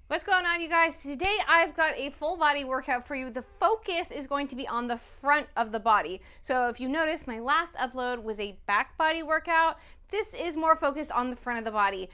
What's going on, you guys? Today I've got a full body workout for you. The focus is going to be on the front of the body. So if you notice, my last upload was a back body workout. This is more focused on the front of the body.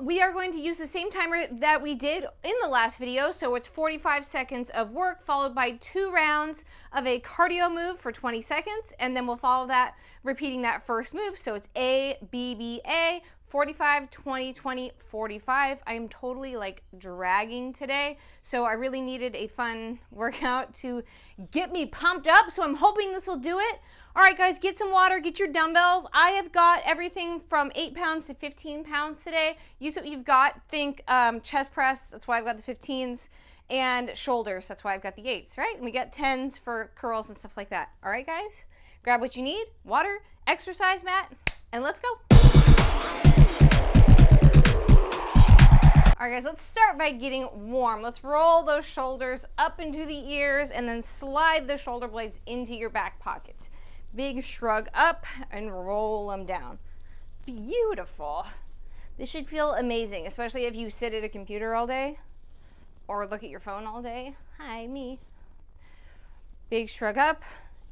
We are going to use the same timer that we did in the last video. So it's 45 seconds of work followed by 2 rounds of a cardio move for 20 seconds. And then we'll follow that, repeating that first move. So it's A, B, B, A. 45, 20, 20, 45. I am totally like dragging today, so I really needed a fun workout to get me pumped up, so I'm hoping this will do it. All right, guys, get some water, get your dumbbells. I have got everything from 8 pounds to 15 pounds today. Use what you've got. Think chest press, that's why I've got the 15s, and shoulders, that's why I've got the 8s, right? And we got 10s for curls and stuff like that. All right, guys, grab what you need, water, exercise mat, and let's go. All right, guys, let's start by getting warm. Let's roll those shoulders up into the ears and then slide the shoulder blades into your back pockets. Big shrug up and roll them down. Beautiful. This should feel amazing, especially if you sit at a computer all day or look at your phone all day. Hi, me. Big shrug up,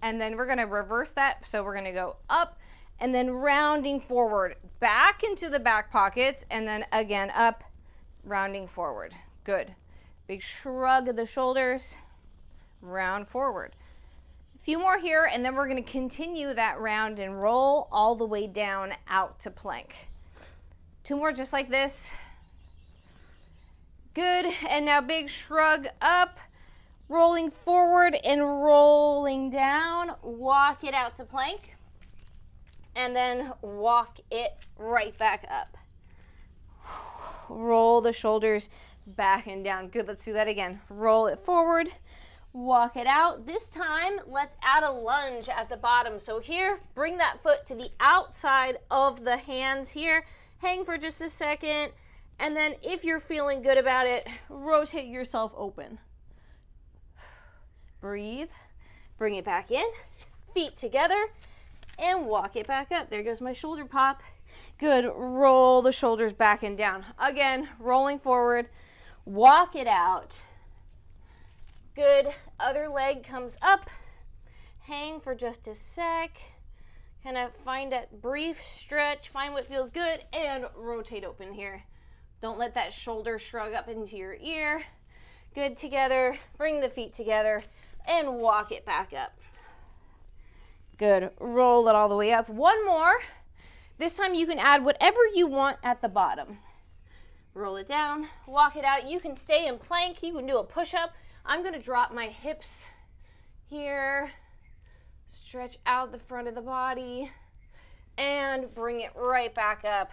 and then we're gonna reverse that. So we're gonna go up and then rounding forward, back into the back pockets, and then again up, rounding forward. Good. Big shrug of the shoulders, round forward. A few more here, and then we're going to continue that round and roll all the way down out to plank. 2 more just like this. Good. And now big shrug up, rolling forward and rolling down. Walk it out to plank, and then walk it right back up. Roll the shoulders back and down. Good, let's do that again. Roll it forward, walk it out. This time, let's add a lunge at the bottom. So here, bring that foot to the outside of the hands here. Hang for just a second, and then if you're feeling good about it, rotate yourself open. Breathe, bring it back in, feet together, and walk it back up. There goes my shoulder pop. Good, roll the shoulders back and down. Again, rolling forward, walk it out. Good, other leg comes up, hang for just a sec, kind of find that brief stretch, find what feels good, and rotate open here. Don't let that shoulder shrug up into your ear. Good, together, bring the feet together, and walk it back up. Good, roll it all the way up. One more. This time you can add whatever you want at the bottom. Roll it down, walk it out. You can stay in plank, you can do a push-up. I'm gonna drop my hips here, stretch out the front of the body, and bring it right back up.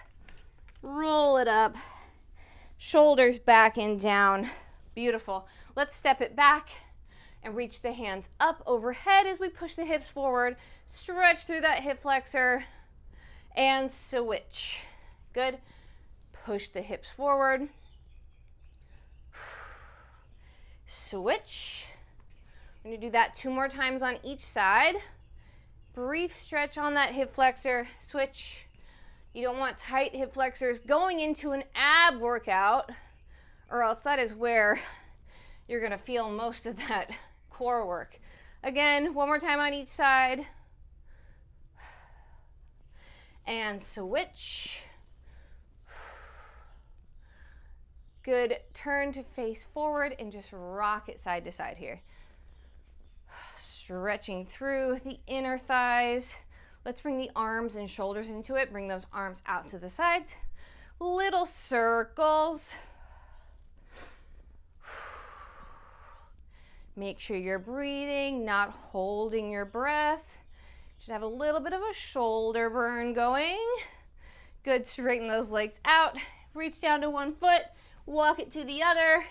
Roll it up, shoulders back and down. Beautiful. Let's step it back and reach the hands up overhead as we push the hips forward. Stretch through that hip flexor. And switch. Good. Push the hips forward. Switch. I'm going to do that 2 more times on each side. Brief stretch on that hip flexor. Switch. You don't want tight hip flexors going into an ab workout, or else that is where you're going to feel most of that core work. Again, 1 more time on each side. And switch. Good, turn to face forward and just rock it side to side here. Stretching through the inner thighs. Let's bring the arms and shoulders into it. Bring those arms out to the sides. Little circles. Make sure you're breathing, not holding your breath. Should have a little bit of a shoulder burn going. Good, straighten those legs out. Reach down to one foot, walk it to the other.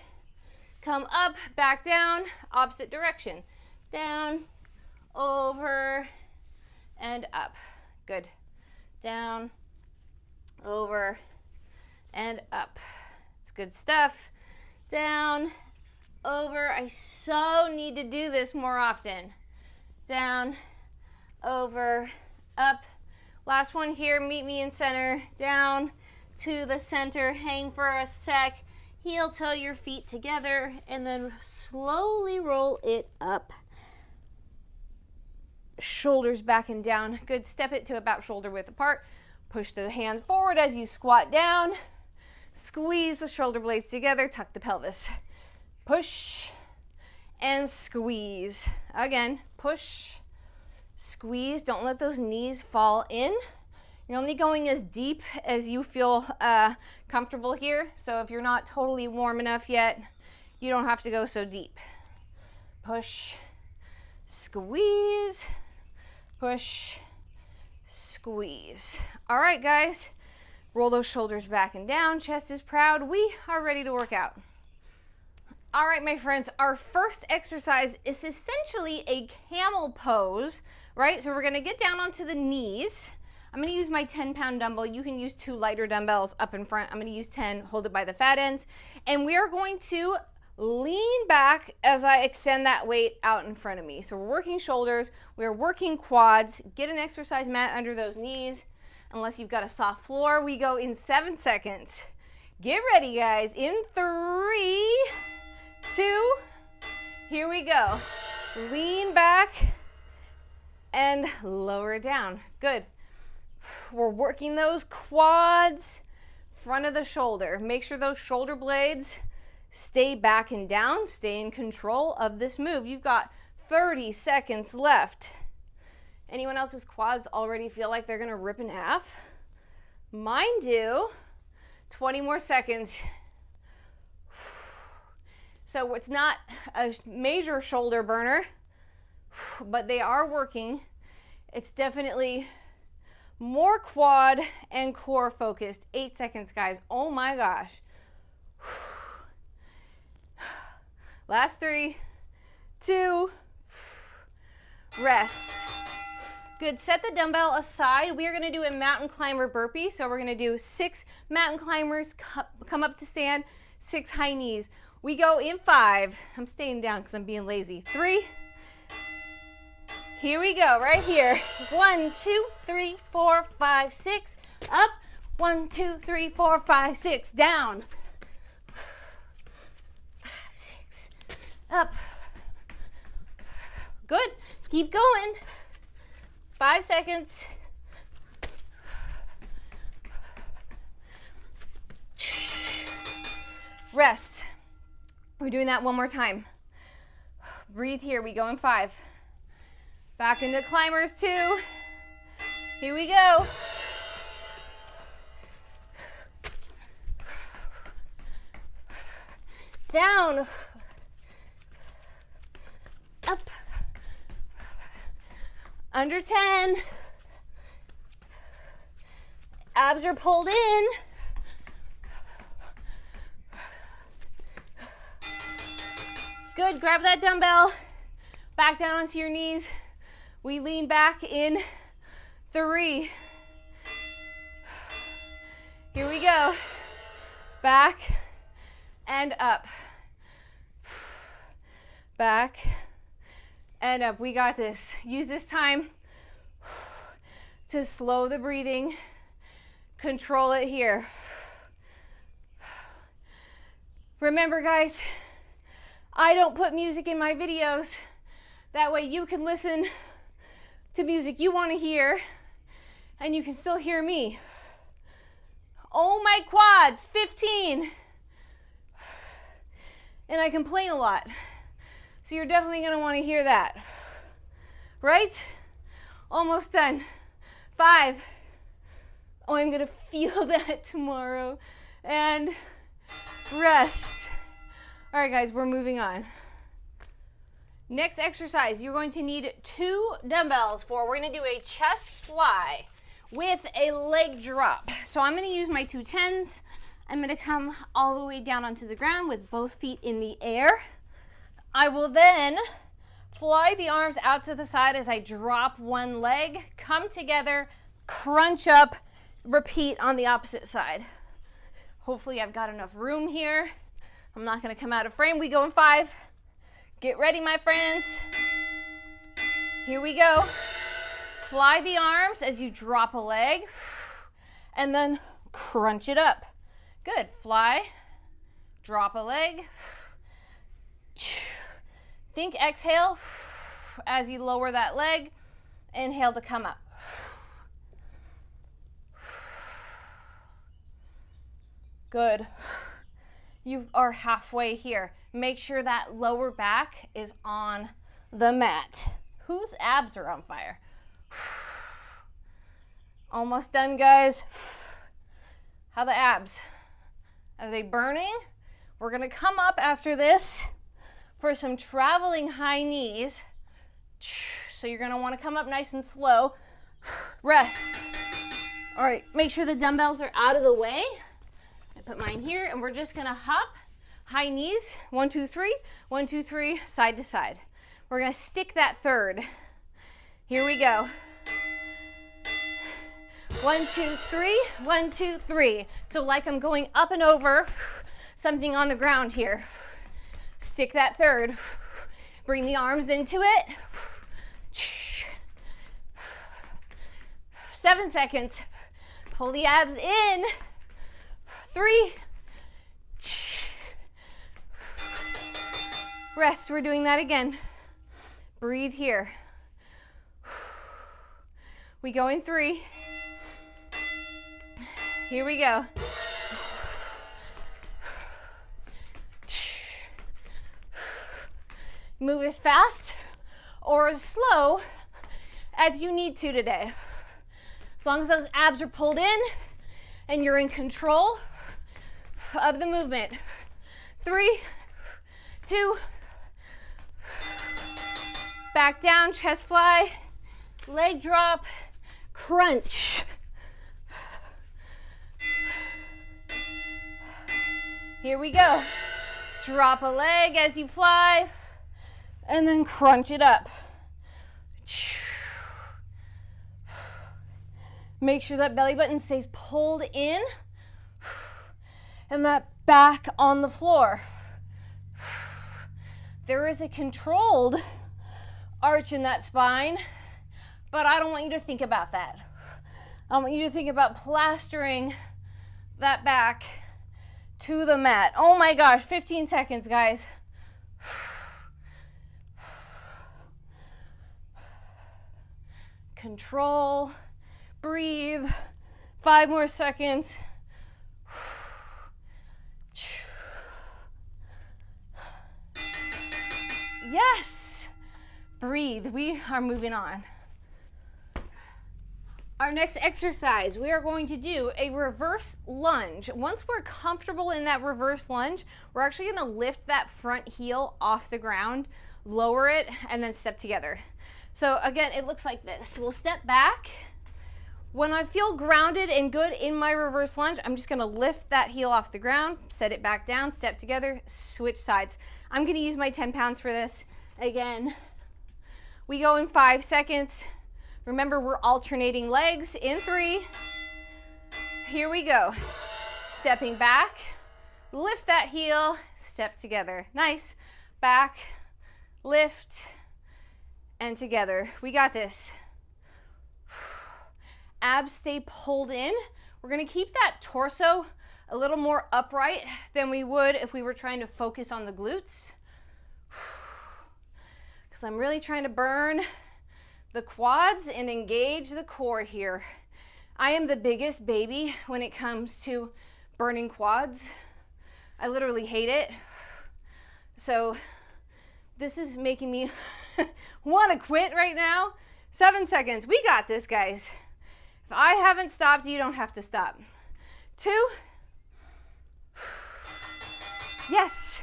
Come up, back down, opposite direction. Down, over, and up. Good. Down, over, and up. It's good stuff. Down, over. I so need to do this more often. Down, over, up. Last one here, meet me in center, down to the center, hang for a sec, heel toe your feet together, and then slowly roll it up. Shoulders back and down. Good. Step it to about shoulder width apart. Push the hands forward as you squat down. Squeeze the shoulder blades together. Tuck the pelvis. Push and squeeze. Again, push, squeeze. Don't let those knees fall in. You're only going as deep as you feel comfortable here. So if you're not totally warm enough yet, you don't have to go so deep. Push, squeeze, push, squeeze. All right, guys, roll those shoulders back and down. Chest is proud. We are ready to work out. All right, my friends, our first exercise is essentially a camel pose, right? So we're gonna get down onto the knees. I'm gonna use my 10-pound dumbbell. You can use 2 lighter dumbbells up in front. I'm gonna use 10, hold it by the fat ends. And we are going to lean back as I extend that weight out in front of me. So we're working shoulders, we're working quads. Get an exercise mat under those knees. Unless you've got a soft floor, we go in 7 seconds. Get ready, guys. In 3, 2, here we go. Lean back and lower it down. Good. We're working those quads, front of the shoulder. Make sure those shoulder blades stay back and down. Stay in control of this move. You've got 30 seconds left. Anyone else's quads already feel like they're gonna rip in half? Mine do. 20 more seconds. So it's not a major shoulder burner, but they are working. It's definitely more quad and core focused. 8 seconds, guys. Oh my gosh. Last 3, 2, rest. Good. Set the dumbbell aside. We are going to do a mountain climber burpee. So we're going to do 6 mountain climbers, come up to stand, 6 high knees. We go in 5. I'm staying down because I'm being lazy. 3. Here we go, right here. 1, 2, 3, 4, 5, 6. Up. 1, 2, 3, 4, 5, 6. Down. 5, 6. Up. Good. Keep going. 5 seconds. Rest. We're doing that one more time. Breathe here. We go in 5. Back into climbers 2. Here we go. Down. Up. Under 10. Abs are pulled in. Good. Grab that dumbbell. Back down onto your knees. We lean back in 3. Here we go. Back and up. Back and up. We got this. Use this time to slow the breathing. Control it here. Remember, guys, I don't put music in my videos. That way you can listen to music you want to hear and you can still hear me. Oh, my quads, 15. And I complain a lot. So you're definitely going to want to hear that. Right? Almost done. 5. Oh, I'm going to feel that tomorrow. And rest. All right, guys, we're moving on. Next exercise, you're going to need 2 dumbbells for. We're going to do a chest fly with a leg drop. So I'm going to use my 2 10s. I'm going to come all the way down onto the ground with both feet in the air. I will then fly the arms out to the side as I drop one leg, come together, crunch up, repeat on the opposite side. Hopefully I've got enough room here. I'm not going to come out of frame. We go in 5. Get ready, my friends. Here we go. Fly the arms as you drop a leg and then crunch it up. Good. Fly, Drop a leg. Think exhale as you lower that leg. Inhale to come up. Good. You are halfway here. Make sure that lower back is on the mat. Whose abs are on fire? Almost done, guys. How the abs? Are they burning? We're gonna come up after this for some traveling high knees. So you're gonna wanna come up nice and slow. Rest. All right, make sure the dumbbells are out of the way. I put mine here, and we're just gonna hop, high knees, 1, 2, 3, 1, 2, 3, side to side. We're gonna stick that third. Here we go. 1, 2, 3, 1, 2, 3. So like I'm going up and over something on the ground here. Stick that third. Bring the arms into it. 7 seconds. Pull the abs in. 3. Rest. We're doing that again. Breathe here. We go in 3. Here we go. Move as fast or as slow as you need to today. As long as those abs are pulled in and you're in control of the movement. 3, 2, back down, chest fly, leg drop, crunch. Here we go. Drop a leg as you fly, and then crunch it up. Make sure that belly button stays pulled in, and that back on the floor. There is a controlled arch in that spine, but I don't want you to think about that. I want you to think about plastering that back to the mat. Oh my gosh, 15 seconds, guys. Control, breathe, 5 more seconds. Yes, breathe. We are moving on. Our next exercise, we are going to do a reverse lunge. Once we're comfortable in that reverse lunge, we're actually going to lift that front heel off the ground, lower it, and then step together. So again, it looks like this. We'll step back. When I feel grounded and good in my reverse lunge, I'm just going to lift that heel off the ground, set it back down, step together, switch sides. I'm going to use my 10 pounds for this. Again, we go in 5 seconds. Remember, we're alternating legs in 3. Here we go. Stepping back, lift that heel, step together. Nice. Back, lift, and together. We got this. Abs stay pulled in. We're gonna keep that torso a little more upright than we would if we were trying to focus on the glutes. Because I'm really trying to burn the quads and engage the core here. I am the biggest baby when it comes to burning quads. I literally hate it. So this is making me want to quit right now. 7 seconds. We got this, guys. If I haven't stopped, you don't have to stop. 2. Yes.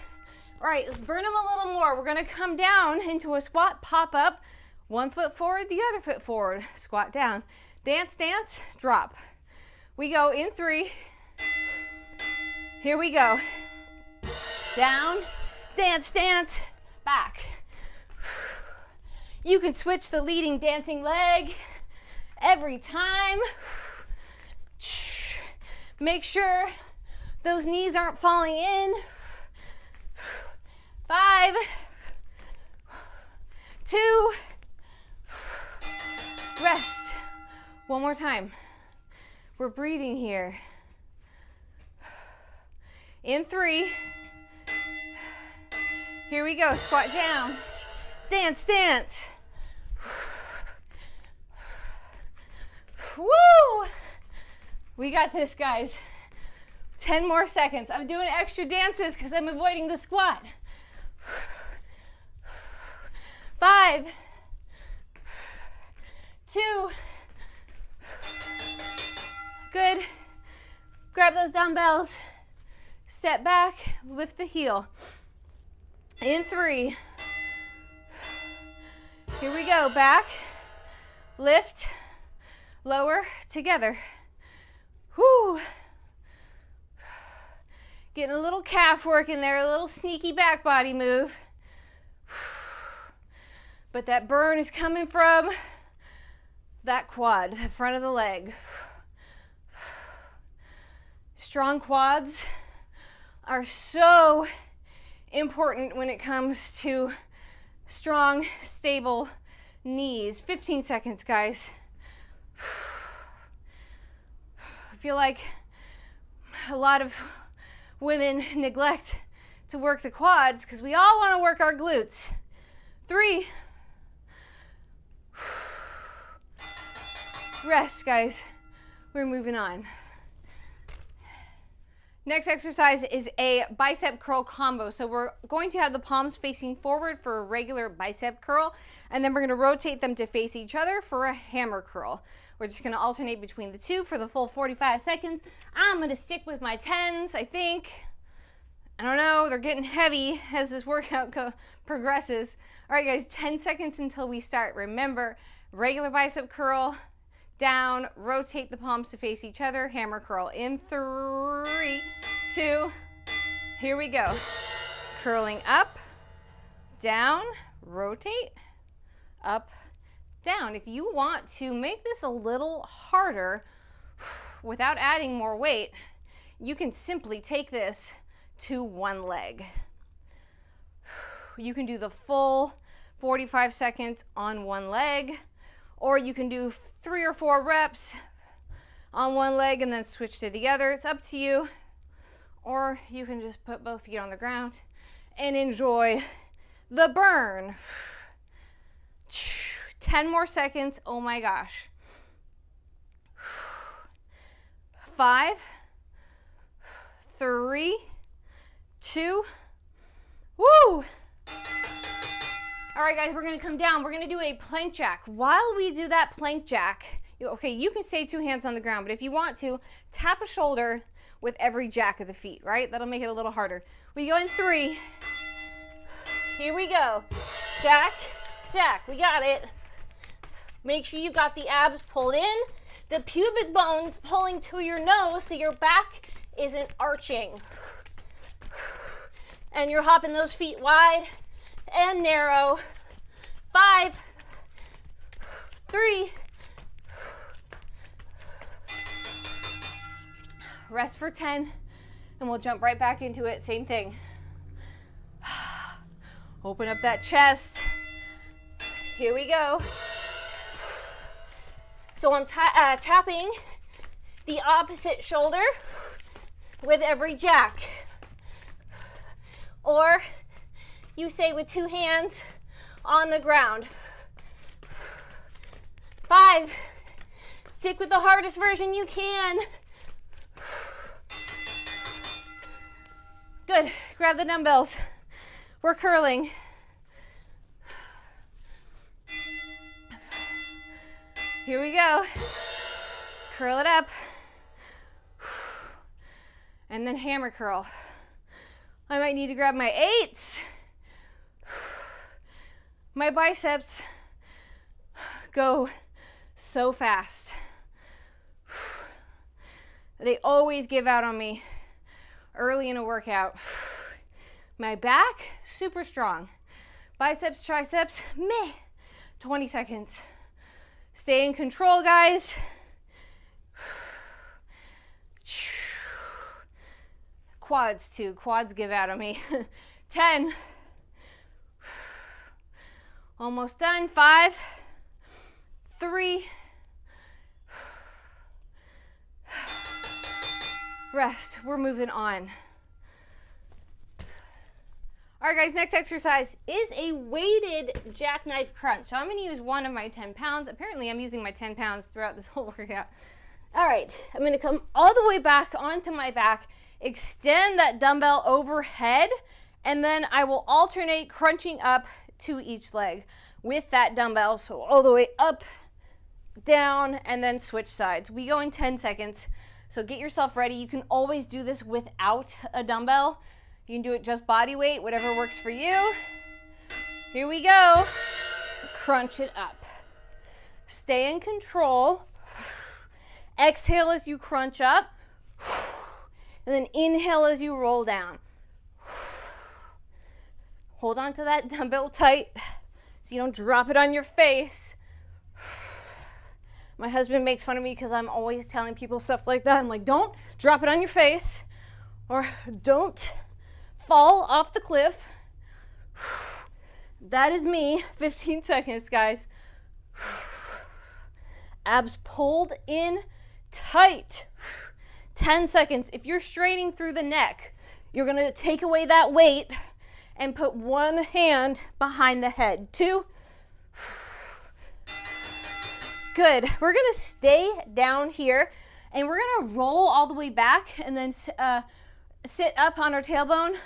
All right, let's burn them a little more. We're going to come down into a squat, pop up. 1 foot forward, the other foot forward. Squat down. Dance, dance, drop. We go in 3. Here we go. Down, dance, dance, back. You can switch the leading dancing leg every time. Make sure those knees aren't falling in. 5, 2, rest. One more time. We're breathing here. In 3, Here we go, squat down. Dance, dance. Woo! We got this, guys. 10 more seconds. I'm doing extra dances because I'm avoiding the squat. 5, 2, good. Grab those dumbbells. Step back, lift the heel. In 3. Here we go, back, lift, lower, together. Whoo! Getting a little calf work in there, a little sneaky back body move. But that burn is coming from that quad, the front of the leg. Strong quads are so important when it comes to strong, stable knees. 15 seconds, guys. I feel like a lot of women neglect to work the quads because we all want to work our glutes. 3. Rest, guys. We're moving on. Next exercise is a bicep curl combo. So we're going to have the palms facing forward for a regular bicep curl, and then we're going to rotate them to face each other for a hammer curl. We're just going to alternate between the two for the full 45 seconds. I'm going to stick with my 10s, I think. I don't know, they're getting heavy as this workout progresses. All right, guys, 10 seconds until we start. Remember, regular bicep curl, down, rotate the palms to face each other, hammer curl in 3, 2, here we go. Curling up, down, rotate, up, down. If you want to make this a little harder without adding more weight, you can simply take this to one leg. You can do the full 45 seconds on one leg, or you can do 3 or 4 reps on one leg and then switch to the other. It's up to you. Or you can just put both feet on the ground and enjoy the burn. 10 more seconds. Oh my gosh. 5, 3, 2, woo! All right, guys, we're gonna come down. We're gonna do a plank jack. While we do that plank jack, okay, you can stay 2 hands on the ground, but if you want to, tap a shoulder with every jack of the feet, right? That'll make it a little harder. We go in 3. Here we go. Jack, jack, we got it. Make sure you got the abs pulled in, the pubic bones pulling to your nose so your back isn't arching. And you're hopping those feet wide and narrow. 5, 3, rest for 10, and we'll jump right back into it. Same thing. Open up that chest. Here we go. So I'm tapping the opposite shoulder with every jack. Or you say with 2 hands on the ground. 5, stick with the hardest version you can. Good, grab the dumbbells. We're curling. Here we go. Curl it up. And then hammer curl. I might need to grab my 8s. My biceps go so fast. They always give out on me early in a workout. My back, super strong. Biceps, triceps, meh. 20 seconds. Stay in control, guys. Quads too. Quads give out on me. 10. Almost done. 5, 3. Rest. We're moving on. All right, guys, next exercise is a weighted jackknife crunch. So I'm gonna use one of my 10 pounds. Apparently I'm using my 10 pounds throughout this whole workout. All right, I'm gonna come all the way back onto my back, extend that dumbbell overhead, and then I will alternate crunching up to each leg with that dumbbell. So all the way up, down, and then switch sides. We go in 10 seconds. So get yourself ready. You can always do this without a dumbbell. You can do it just body weight, whatever works for you. Here we go. Crunch it up. Stay in control. Exhale as you crunch up. And then inhale as you roll down. Hold on to that dumbbell tight so you don't drop it on your face. My husband makes fun of me because I'm always telling people stuff like that. I'm like, don't drop it on your face, or don't fall off the cliff. That is me. 15 seconds, guys. Abs pulled in tight. 10 seconds. If you're straining through the neck, you're going to take away that weight and put one hand behind the head. 2. Good. We're going to stay down here and we're going to roll all the way back and then sit up on our tailbone,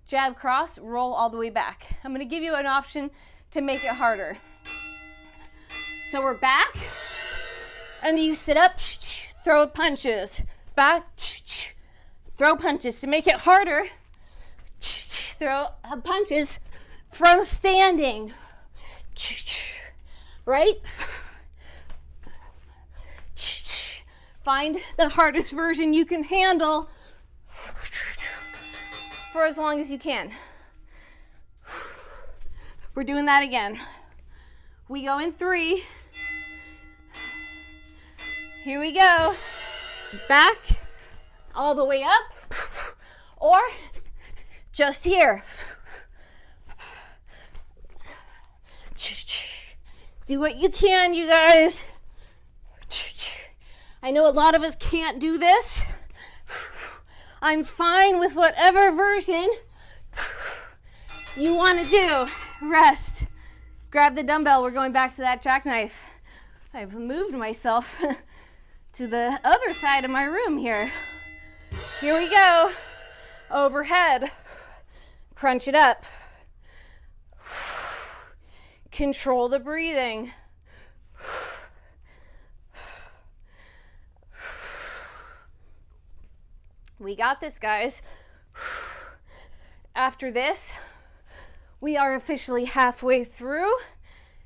jab cross, roll all the way back. I'm going to give you an option to make it harder. So we're back and you sit up, throw punches, back, throw punches. To make it harder, throw punches from standing, right? Find the hardest version you can handle for as long as you can. We're doing that again. We go in 3. Here we go. Back, all the way up, or just here. Do what you can, you guys. I know a lot of us can't do this. I'm fine with whatever version you want to do. Rest. Grab the dumbbell. We're going back to that jackknife. I've moved myself to the other side of my room here. Here we go. Overhead. Crunch it up. Control the breathing. We got this, guys. After this, we are officially halfway through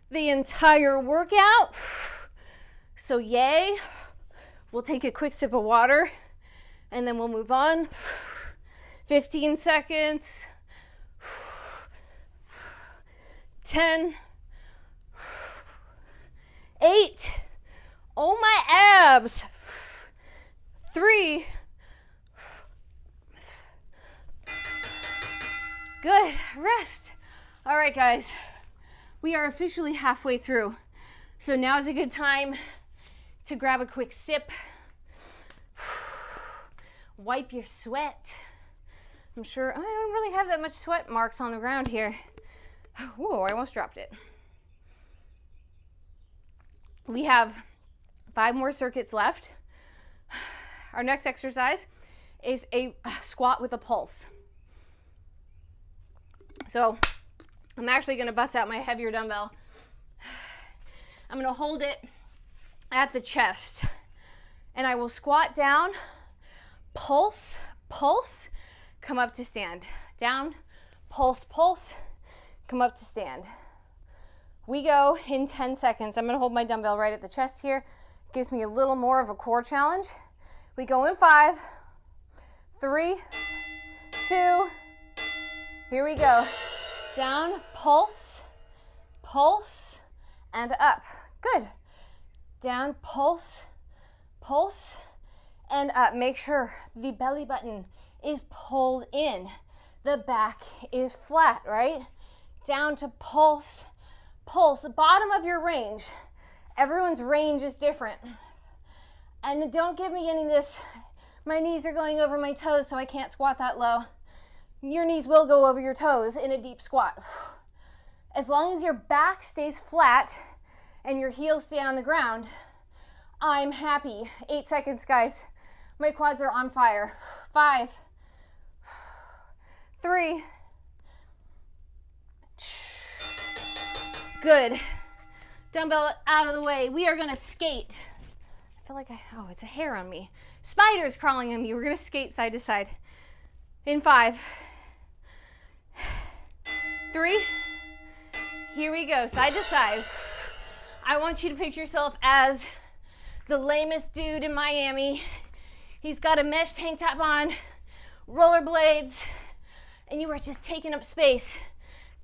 the entire workout. So yay. We'll take a quick sip of water and then we'll move on. 15 seconds. 10. 8. Oh, my abs. 3. Good. Rest. All right, guys. We are officially halfway through. So now is a good time to grab a quick sip. Wipe your sweat. I'm sure I don't really have that much sweat marks on the ground here. Whoa, I almost dropped it. We have 5 more circuits left. Our next exercise is a squat with a pulse. So I'm actually going to bust out my heavier dumbbell. I'm going to hold it at the chest and I will squat down, pulse, pulse, come up to stand. Down, pulse, pulse, come up to stand. We go in 10 seconds. I'm going to hold my dumbbell right at the chest here. Gives me a little more of a core challenge. We go in 5, 3, 2, here we go. Down, pulse, pulse, and up. Good. Down, pulse, pulse, and up. Make sure the belly button is pulled in. The back is flat, right? Down to pulse, pulse. The bottom of your range. Everyone's range is different. And don't give me any of this, my knees are going over my toes so I can't squat that low. Your knees will go over your toes in a deep squat. As long as your back stays flat and your heels stay on the ground, I'm happy. 8 seconds, guys. My quads are on fire. 5, 3. Good. Dumbbell out of the way. We are gonna skate. I feel like oh, it's a hair on me. Spiders crawling on me. We're gonna skate side to side. In 5, 3, here we go, side to side. I want you to picture yourself as the lamest dude in Miami. He's got a mesh tank top on, rollerblades, and you are just taking up space,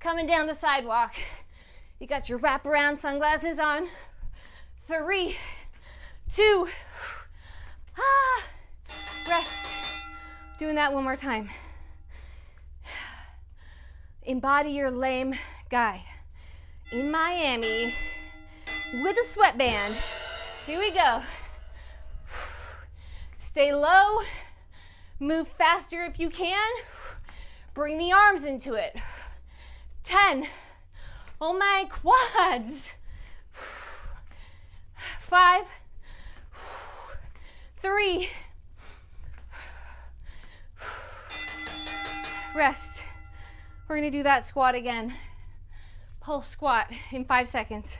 coming down the sidewalk. You got your wraparound sunglasses on. 3, 2, rest. Doing that one more time. Embody your lame guy in Miami with a sweatband. Here we go. Stay low, move faster if you can. Bring the arms into it. 10. Oh my quads. 5, 3, rest. We're gonna do that squat again. Pulse squat in 5 seconds.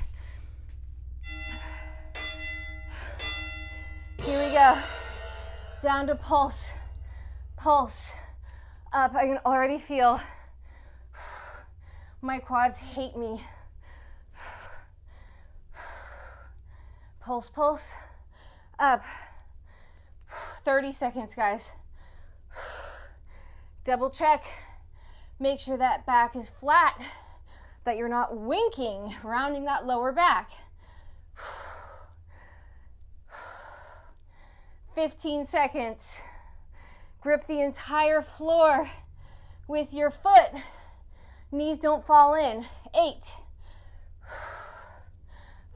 Here we go. Down to pulse. Pulse. Up. I can already feel my quads hate me. Pulse, pulse. Up. 30 seconds, guys. Double check. Make sure that back is flat, that you're not winking, rounding that lower back. 15 seconds. Grip the entire floor with your foot. Knees don't fall in. 8,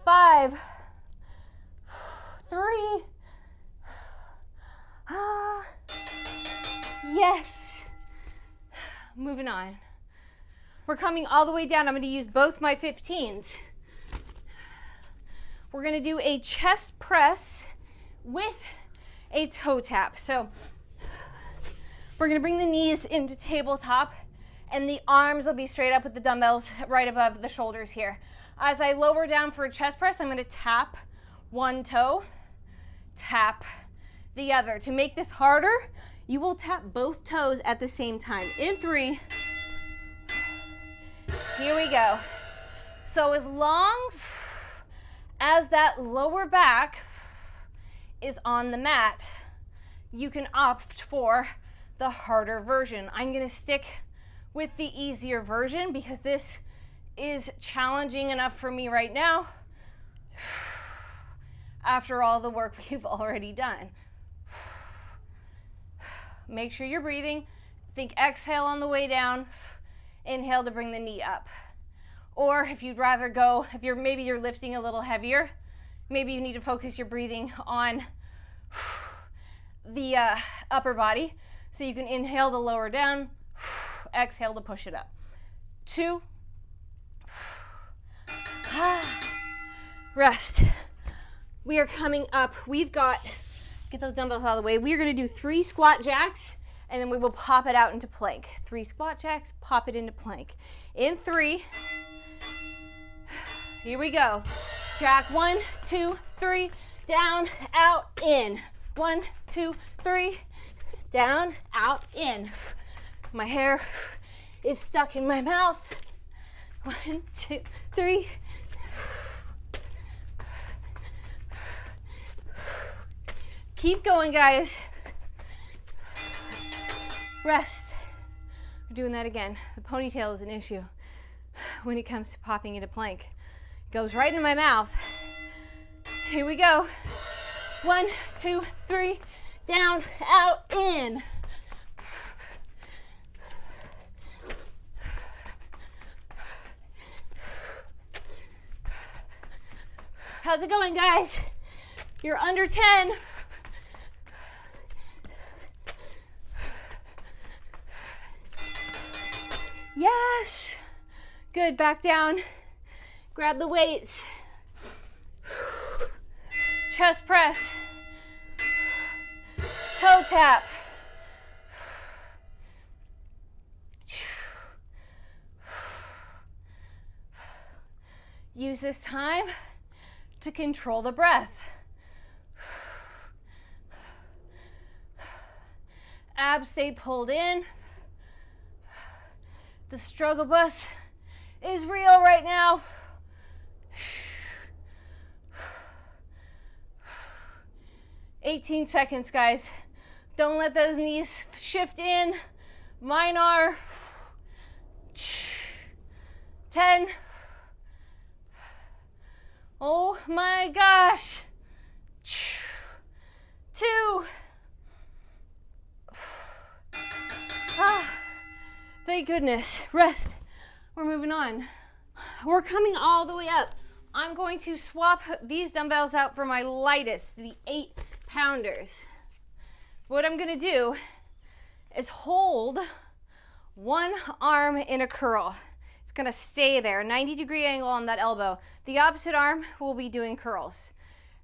5, 3. Yes. Moving on. We're coming all the way down. I'm going to use both my 15s. We're going to do a chest press with a toe tap. So we're going to bring the knees into tabletop and the arms will be straight up with the dumbbells right above the shoulders here. As I lower down for a chest press, I'm going to tap one toe, tap the other. To make this harder, you will tap both toes at the same time. In 3, here we go. So as long as that lower back is on the mat, you can opt for the harder version. I'm gonna stick with the easier version because this is challenging enough for me right now after all the work we've already done. Make sure you're breathing. Think exhale on the way down. Inhale to bring the knee up. Or if you'd rather go, if maybe you're lifting a little heavier, maybe you need to focus your breathing on the upper body. So you can inhale to lower down, exhale to push it up. 2. Rest. We are coming up. We've got, get those dumbbells out of the way. We are going to do 3 squat jacks and then we will pop it out into plank. 3 squat jacks, pop it into plank. In 3, here we go. Jack 1, 2, 3, down, out, in. 1, 2, 3, down, out, in. My hair is stuck in my mouth. 1, 2, 3. Keep going, guys. Rest. We're doing that again. The ponytail is an issue when it comes to popping into plank. It goes right in my mouth. Here we go. 1, 2, 3, down, out, in. How's it going, guys? You're under 10. Yes. Good, back down. Grab the weights. Chest press. Toe tap. Use this time to control the breath. Abs stay pulled in. The struggle bus is real right now. 18 seconds, guys. Don't let those knees shift in. Mine are 10. Oh my gosh. 2. Thank goodness. Rest. We're moving on. We're coming all the way up. I'm going to swap these dumbbells out for my lightest, the 8-pounders. What I'm going to do is hold one arm in a curl. It's going to stay there, 90-degree angle on that elbow. The opposite arm will be doing curls.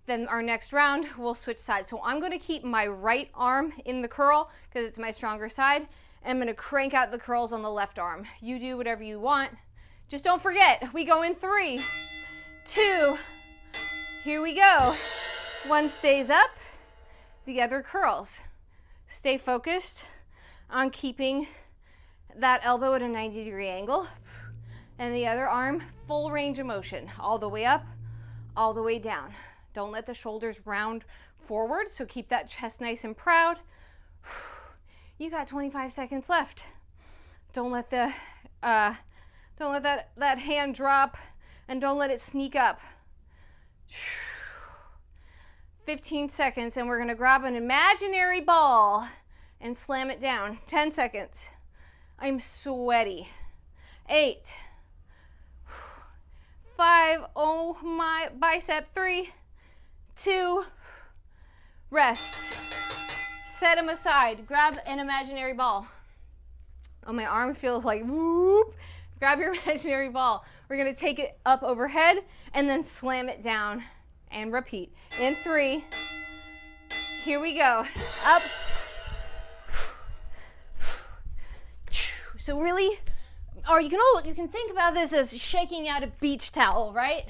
Then our next round, we'll switch sides. So I'm going to keep my right arm in the curl because it's my stronger side. I'm going to crank out the curls on the left arm. You do whatever you want. Just don't forget, we go in 3, 2, here we go. One stays up, the other curls. Stay focused on keeping that elbow at a 90-degree angle and the other arm full range of motion, all the way up, all the way down. Don't let the shoulders round forward, so keep that chest nice and proud. You got 25 seconds left. Don't let that hand drop, and don't let it sneak up. 15 seconds, and we're gonna grab an imaginary ball and slam it down. 10 seconds. I'm sweaty. 8, 5, oh my bicep, 3, 2, rest. Set them aside. Grab an imaginary ball. Oh, my arm feels like whoop. Grab your imaginary ball. We're gonna take it up overhead and then slam it down and repeat. In 3, here we go. Up. So really, or you can think about this as shaking out a beach towel, right?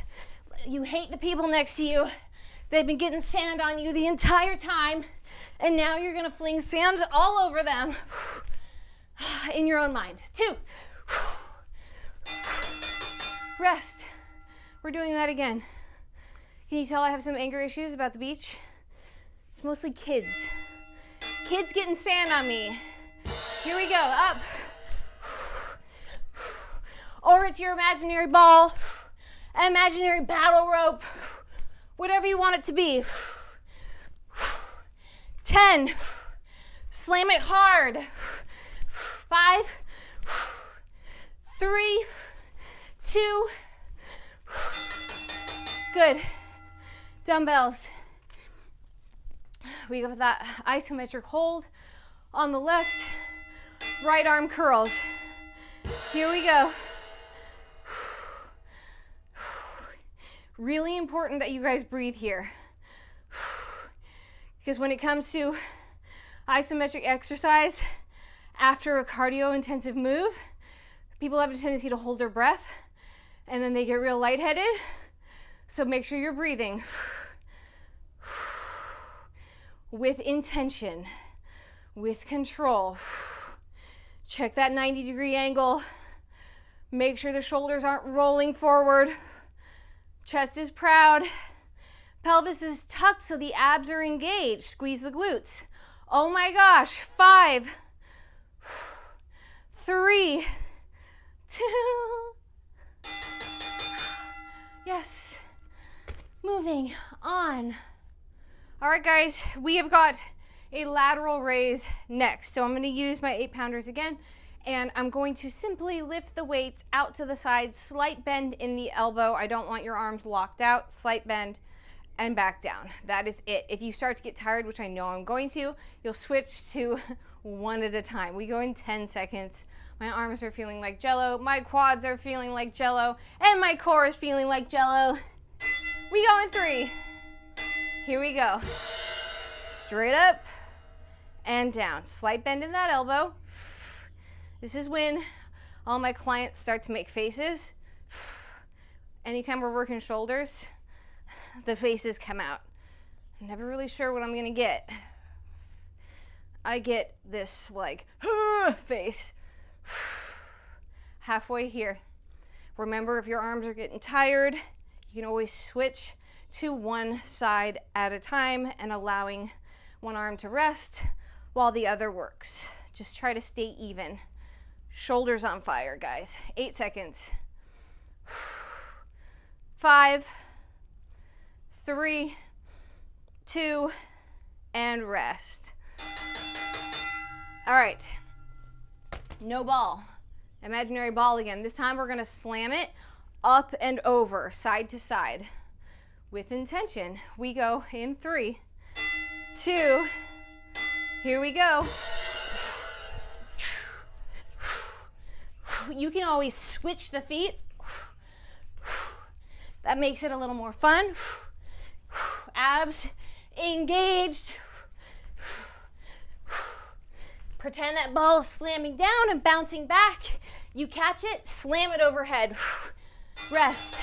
You hate the people next to you. They've been getting sand on you the entire time, and now you're gonna fling sand all over them in your own mind. 2. Rest. We're doing that again. Can you tell I have some anger issues about the beach? It's mostly kids. Kids getting sand on me. Here we go, up. Or it's your imaginary ball, imaginary battle rope, whatever you want it to be. 10, slam it hard. 5, 3, 2, good. Dumbbells. We got that isometric hold on the left, right arm curls. Here we go. Really important that you guys breathe here. Because when it comes to isometric exercise, after a cardio intensive move, people have a tendency to hold their breath and then they get real lightheaded. So make sure you're breathing with intention, with control. Check that 90-degree angle. Make sure the shoulders aren't rolling forward. Chest is proud. Pelvis is tucked so the abs are engaged. Squeeze the glutes. Oh my gosh. 5, 3, 2. Yes. Moving on. All right, guys, we have got a lateral raise next. So I'm going to use my 8-pounders again, and I'm going to simply lift the weights out to the side, slight bend in the elbow. I don't want your arms locked out, slight bend, and back down. That is it. If you start to get tired, which I know I'm going to, you'll switch to one at a time. We go in 10 seconds. My arms are feeling like jello, my quads are feeling like jello, and my core is feeling like jello. We go in 3. Here we go. Straight up and down. Slight bend in that elbow. This is when all my clients start to make faces. Anytime we're working shoulders, the faces come out. I'm never really sure what I'm gonna get. I get this like face. Halfway here. Remember, if your arms are getting tired, you can always switch to one side at a time and allowing one arm to rest while the other works. Just try to stay even. Shoulders on fire, guys. 8 seconds. 5, 3, 2, and rest. All right, no ball. Imaginary ball again. This time we're gonna slam it up and over, side to side. With intention, we go in 3, 2, here we go. You can always switch the feet. That makes it a little more fun. Abs engaged. Pretend that ball is slamming down and bouncing back. You catch it, slam it overhead. Rest.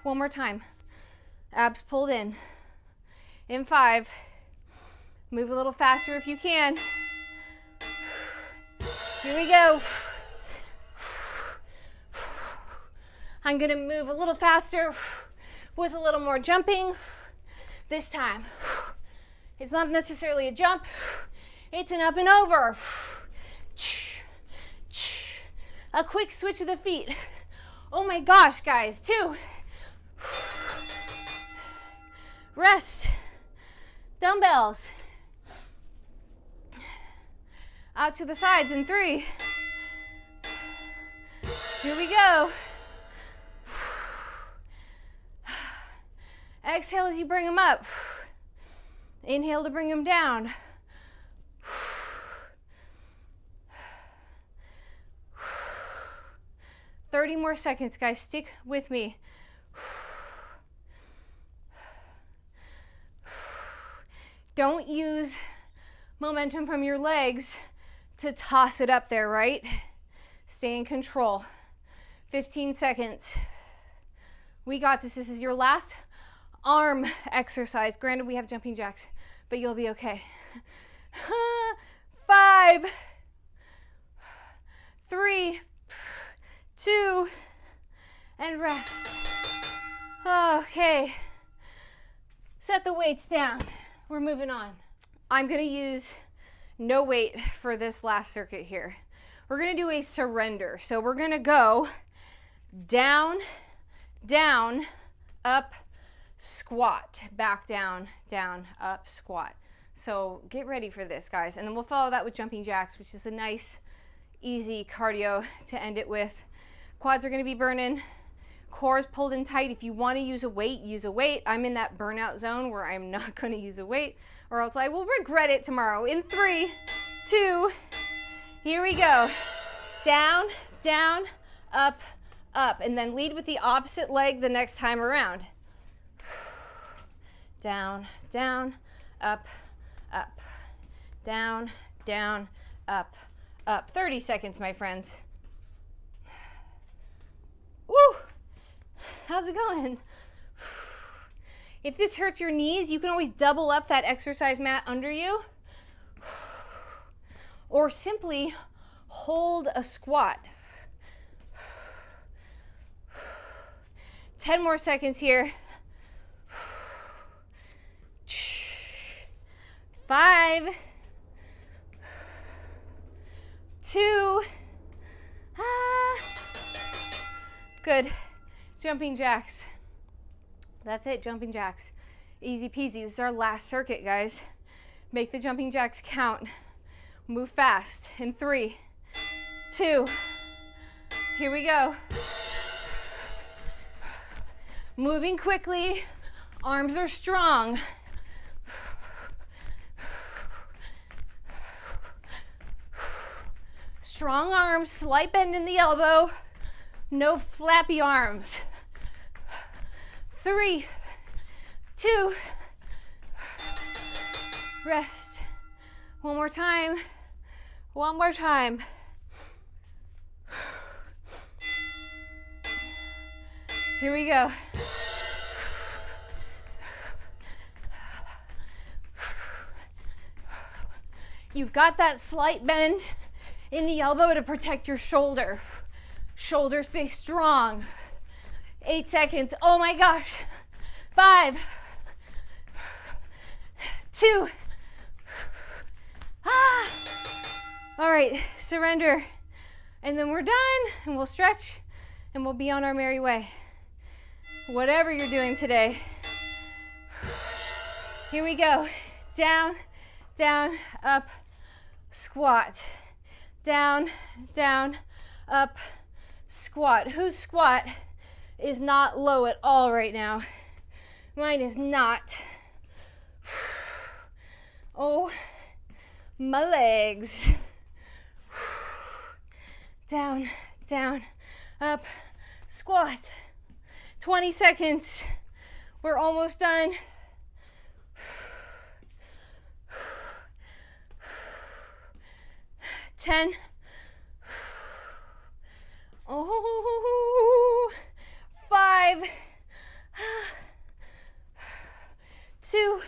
One more time. Abs pulled in. In 5. Move a little faster if you can. Here we go. I'm gonna move a little faster with a little more jumping this time. It's not necessarily a jump, it's an up and over. A quick switch of the feet. Oh my gosh, guys, 2. Rest. Dumbbells. Out to the sides in 3. Here we go. Exhale as you bring them up. Inhale to bring them down. 30 more seconds, guys. Stick with me. Don't use momentum from your legs to toss it up there, right? Stay in control. 15 seconds. We got this. This is your last arm exercise. Granted, we have jumping jacks, but you'll be okay. 5, 3, 2, and rest. Okay. Set the weights down. We're moving on. I'm gonna use no weight for this last circuit here. We're gonna do a surrender. So we're gonna go down, down, up, squat, back down, down, up, squat. So get ready for this, guys. And then we'll follow that with jumping jacks, which is a nice, easy cardio to end it with. Quads are gonna be burning. Core is pulled in tight. If you wanna use a weight, use a weight. I'm in that burnout zone where I'm not gonna use a weight or else I will regret it tomorrow. In 3, 2, here we go. Down, down, up, up. And then lead with the opposite leg the next time around. Down, down, up, up. Down, down, up, up. 30 seconds, my friends. Woo! How's it going? If this hurts your knees, you can always double up that exercise mat under you. Or simply hold a squat. 10 more seconds here. 5, 2, good. Jumping jacks. That's it, jumping jacks. Easy peasy. This is our last circuit, guys. Make the jumping jacks count. Move fast. In 3, 2, here we go. Moving quickly. Arms are strong. Strong arms, slight bend in the elbow, no flappy arms. 3, 2, rest. One more time. One more time. Here we go. You've got that slight bend in the elbow to protect your shoulder. Shoulder stay strong. 8 seconds. Oh my gosh. 5, 2. All right, surrender. And then we're done, and we'll stretch, and we'll be on our merry way. Whatever you're doing today. Here we go. Down, down, up, squat. Down, down, up, squat. Whose squat is not low at all right now? Mine is not. Oh, my legs. Down, down, up, squat. 20 seconds. We're almost done. 10. Oh, 5, 2,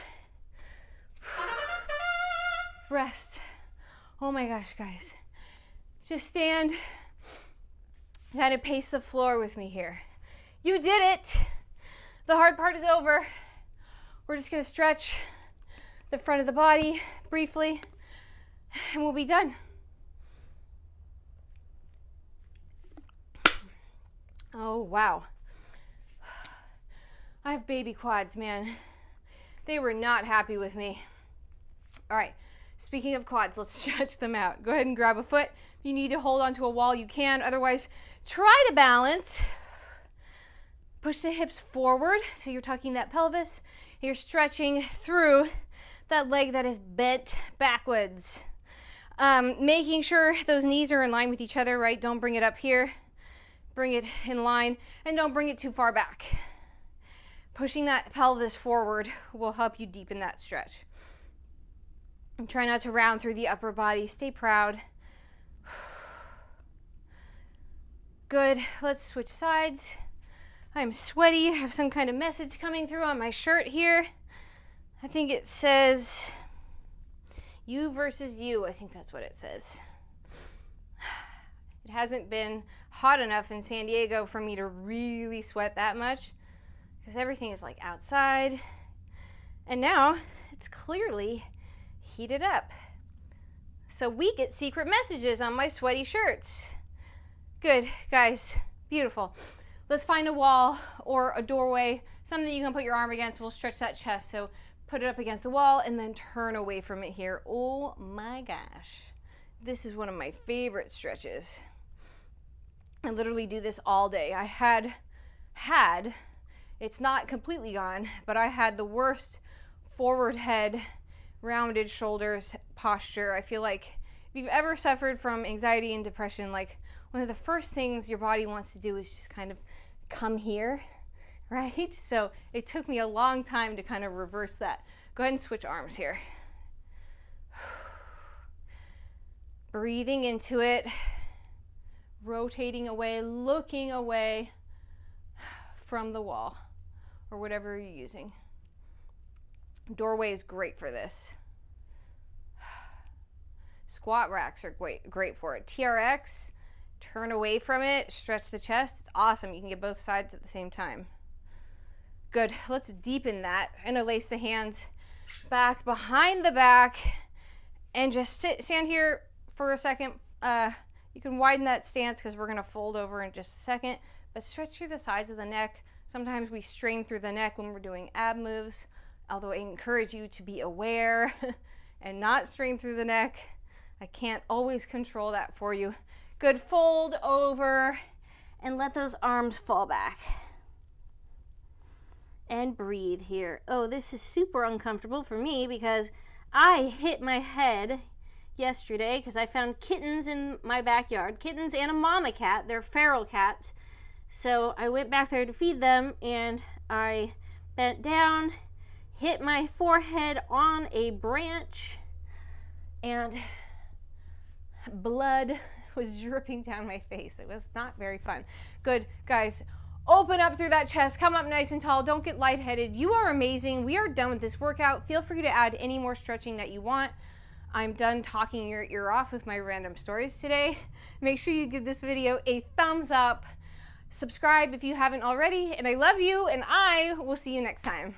rest. Oh my gosh, guys. Just stand. You gotta pace the floor with me here. You did it. The hard part is over. We're just gonna stretch the front of the body briefly, and we'll be done. Oh, wow. I have baby quads, man. They were not happy with me. All right, speaking of quads, let's stretch them out. Go ahead and grab a foot. If you need to hold onto a wall, you can. Otherwise, try to balance. Push the hips forward, so you're tucking that pelvis. You're stretching through that leg that is bent backwards. Making sure those knees are in line with each other, right? Don't bring it up here. Bring it in line, and don't bring it too far back. Pushing that pelvis forward will help you deepen that stretch. And try not to round through the upper body. Stay proud. Good. Let's switch sides. I'm sweaty. I have some kind of message coming through on my shirt here. I think it says you versus you. I think that's what it says. It hasn't been hot enough in San Diego for me to really sweat that much because everything is like outside. And now it's clearly heated up. So we get secret messages on my sweaty shirts. Good, guys. Beautiful. Let's find a wall or a doorway, something you can put your arm against. We'll stretch that chest. So put it up against the wall and then turn away from it here. Oh my gosh. This is one of my favorite stretches. I literally do this all day. I had, it's not completely gone, but I had the worst forward head, rounded shoulders posture. I feel like if you've ever suffered from anxiety and depression, like one of the first things your body wants to do is just kind of come here, right? So it took me a long time to kind of reverse that. Go ahead and switch arms here. Breathing into it, rotating away, looking away from the wall or whatever you're using. Doorway is great for this. Squat racks are great for it. TRX, turn away from it, stretch the chest. It's awesome. You can get both sides at the same time. Good. Let's deepen that. Interlace the hands back behind the back and just stand here for a second. You can widen that stance because we're going to fold over in just a second, but stretch through the sides of the neck. Sometimes we strain through the neck when we're doing ab moves, although I encourage you to be aware and not strain through the neck. I can't always control that for you. Good. Fold over and let those arms fall back. And breathe here. Oh, this is super uncomfortable for me because I hit my head yesterday because I found kittens in my backyard, kittens and a mama cat. They're feral cats. So I went back there to feed them, and I bent down, hit my forehead on a branch, and blood was dripping down my face. It was not very fun. Good, guys. Open up through that chest, come up nice and tall, don't get lightheaded. You are amazing. We are done with this workout. Feel free to add any more stretching that you want. I'm done talking your ear off with my random stories today. Make sure you give this video a thumbs up. Subscribe if you haven't already, and I love you, and I will see you next time.